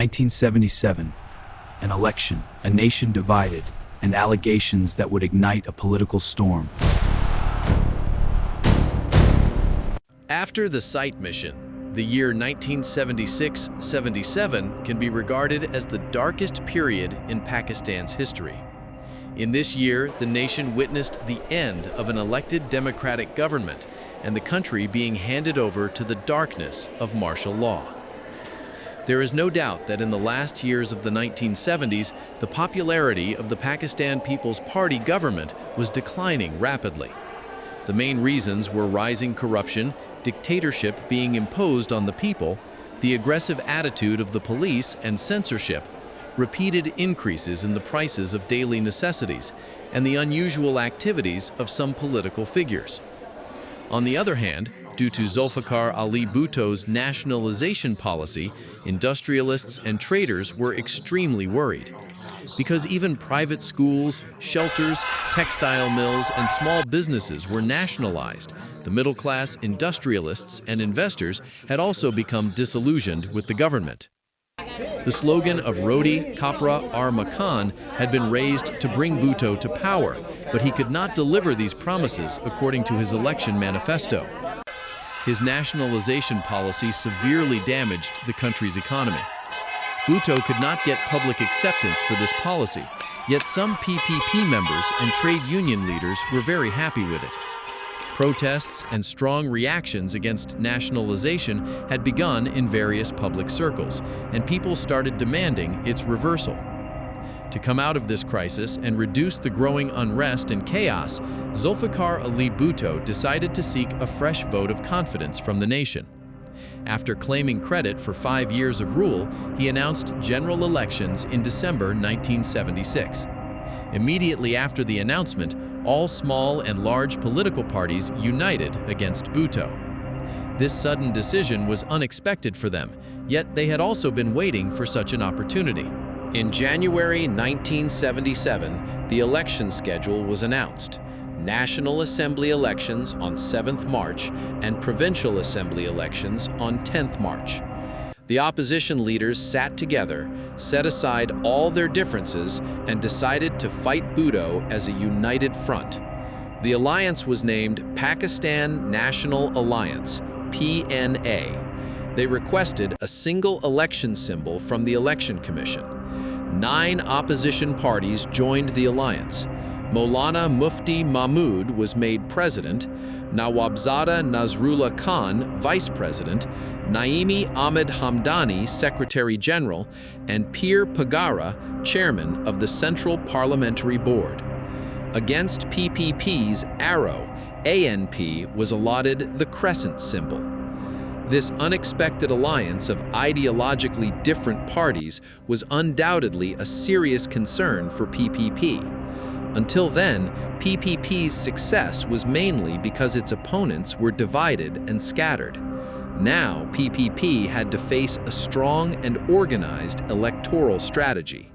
1977, an election, a nation divided, and allegations that would ignite a political storm. After the Sight mission, the year 1976-77 can be regarded as the darkest period in Pakistan's history. In this year, the nation witnessed the end of an elected democratic government and the country being handed over to the darkness of martial law. There is no doubt that in the last years of the 1970s, the popularity of the Pakistan People's Party government was declining rapidly. The main reasons were rising corruption, dictatorship being imposed on the people, the aggressive attitude of the police and censorship, repeated increases in the prices of daily necessities, and the unusual activities of some political figures. On the other hand, due to Zulfikar Ali Bhutto's nationalization policy, industrialists and traders were extremely worried. Because even private schools, shelters, textile mills, and small businesses were nationalized, the middle-class industrialists and investors had also become disillusioned with the government. The slogan of Roti Kapra Aur Makan had been raised to bring Bhutto to power, but he could not deliver these promises according to his election manifesto. His nationalization policy severely damaged the country's economy. Bhutto could not get public acceptance for this policy, yet some PPP members and trade union leaders were very happy with it. Protests and strong reactions against nationalization had begun in various public circles, and people started demanding its reversal. To come out of this crisis and reduce the growing unrest and chaos, Zulfikar Ali Bhutto decided to seek a fresh vote of confidence from the nation. After claiming credit for 5 years of rule, he announced general elections in December 1976. Immediately after the announcement, all small and large political parties united against Bhutto. This sudden decision was unexpected for them, yet they had also been waiting for such an opportunity. In January 1977, the election schedule was announced. National Assembly elections on 7th March and Provincial Assembly elections on 10th March. The opposition leaders sat together, set aside all their differences, and decided to fight Bhutto as a united front. The alliance was named Pakistan National Alliance, PNA. They requested a single election symbol from the Election Commission. 9 opposition parties joined the alliance. Maulana Mufti Mahmud was made president, Nawabzada Nasrullah Khan vice president, Naimi Ahmed Hamdani secretary general, and Pir Pagara chairman of the Central Parliamentary Board. Against PPP's arrow, ANP was allotted the crescent symbol. This unexpected alliance of ideologically different parties was undoubtedly a serious concern for PPP. Until then, PPP's success was mainly because its opponents were divided and scattered. Now, PPP had to face a strong and organized electoral strategy.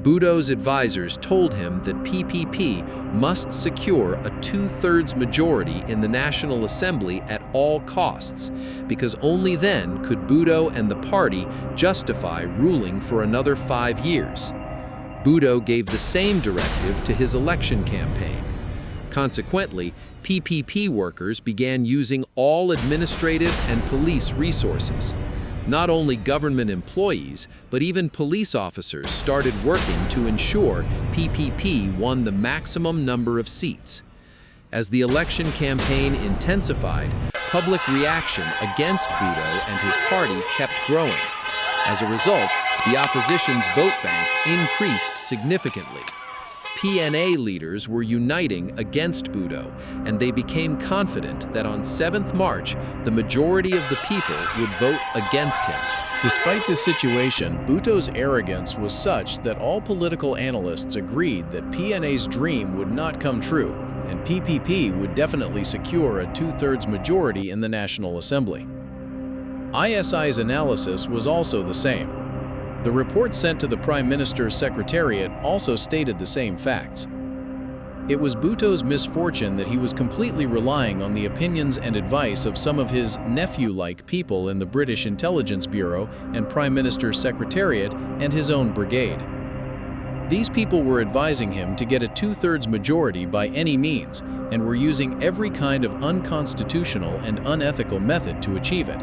Bhutto's advisors told him that PPP must secure a 2/3 majority in the National Assembly at all costs, because only then could Bhutto and the party justify ruling for another 5 years. Bhutto gave the same directive to his election campaign. Consequently, PPP workers began using all administrative and police resources. Not only government employees, but even police officers started working to ensure PPP won the maximum number of seats. As the election campaign intensified, public reaction against Bhutto and his party kept growing. As a result, the opposition's vote bank increased significantly. PNA leaders were uniting against Bhutto, and they became confident that on 7th March, the majority of the people would vote against him. Despite this situation, Bhutto's arrogance was such that all political analysts agreed that PNA's dream would not come true, and PPP would definitely secure a 2/3 majority in the National Assembly. ISI's analysis was also the same. The report sent to the Prime Minister's Secretariat also stated the same facts. It was Bhutto's misfortune that he was completely relying on the opinions and advice of some of his nephew-like people in the British Intelligence Bureau and Prime Minister's Secretariat and his own brigade. These people were advising him to get a two-thirds majority by any means and were using every kind of unconstitutional and unethical method to achieve it.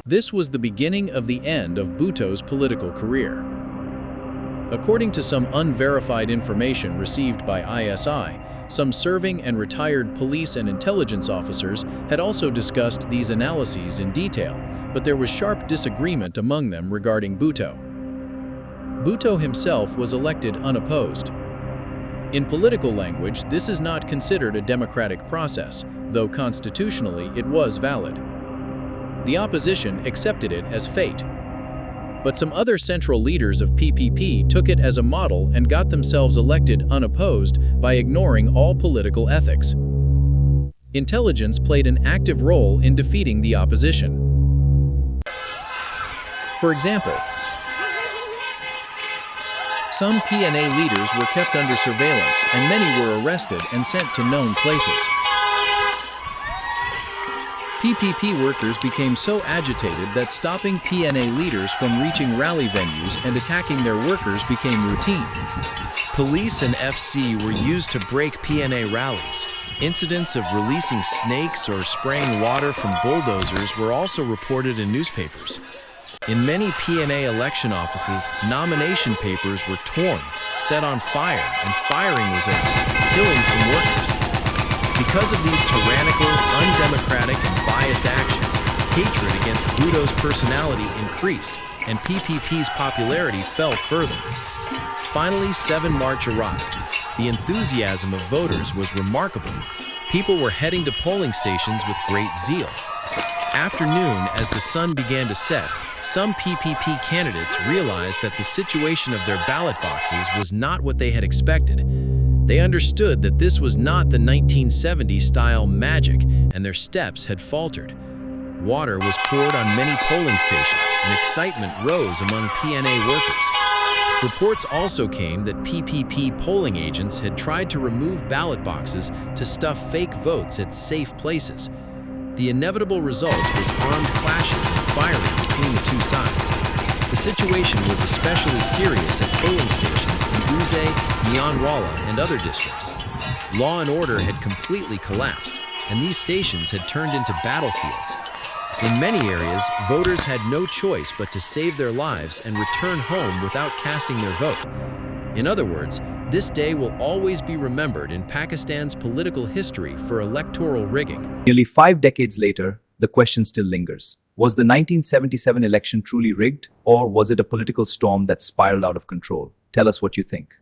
This was the beginning of the end of Bhutto's political career. According to some unverified information received by ISI, some serving and retired police and intelligence officers had also discussed these analyses in detail, but there was sharp disagreement among them regarding Bhutto. Bhutto himself was elected unopposed. In political language, this is not considered a democratic process, though constitutionally it was valid. The opposition accepted it as fate. But some other central leaders of PPP took it as a model and got themselves elected unopposed by ignoring all political ethics. Intelligence played an active role in defeating the opposition. For example, some PNA leaders were kept under surveillance and many were arrested and sent to known places. PPP workers became so agitated that stopping PNA leaders from reaching rally venues and attacking their workers became routine. Police and FC were used to break PNA rallies. Incidents of releasing snakes or spraying water from bulldozers were also reported in newspapers. In many PNA election offices, nomination papers were torn, set on fire, and firing was opened, killing some workers. Because of these tyrannical, undemocratic, and biased actions, hatred against Bhutto's personality increased, and PPP's popularity fell further. Finally, 7 March arrived. The enthusiasm of voters was remarkable. People were heading to polling stations with great zeal. After noon, as the sun began to set, some PPP candidates realized that the situation of their ballot boxes was not what they had expected. They understood that this was not the 1970s-style magic, and their steps had faltered. Water was poured on many polling stations, and excitement rose among PNA workers. Reports also came that PPP polling agents had tried to remove ballot boxes to stuff fake votes at safe places. The inevitable result was armed clashes and firing between the two sides. The situation was especially serious at polling stations in Uze, Nyanwala, and other districts. Law and order had completely collapsed, and these stations had turned into battlefields. In many areas, voters had no choice but to save their lives and return home without casting their vote. In other words, this day will always be remembered in Pakistan's political history for electoral rigging. Nearly 5 decades later, the question still lingers. Was the 1977 election truly rigged, or was it a political storm that spiraled out of control? Tell us what you think.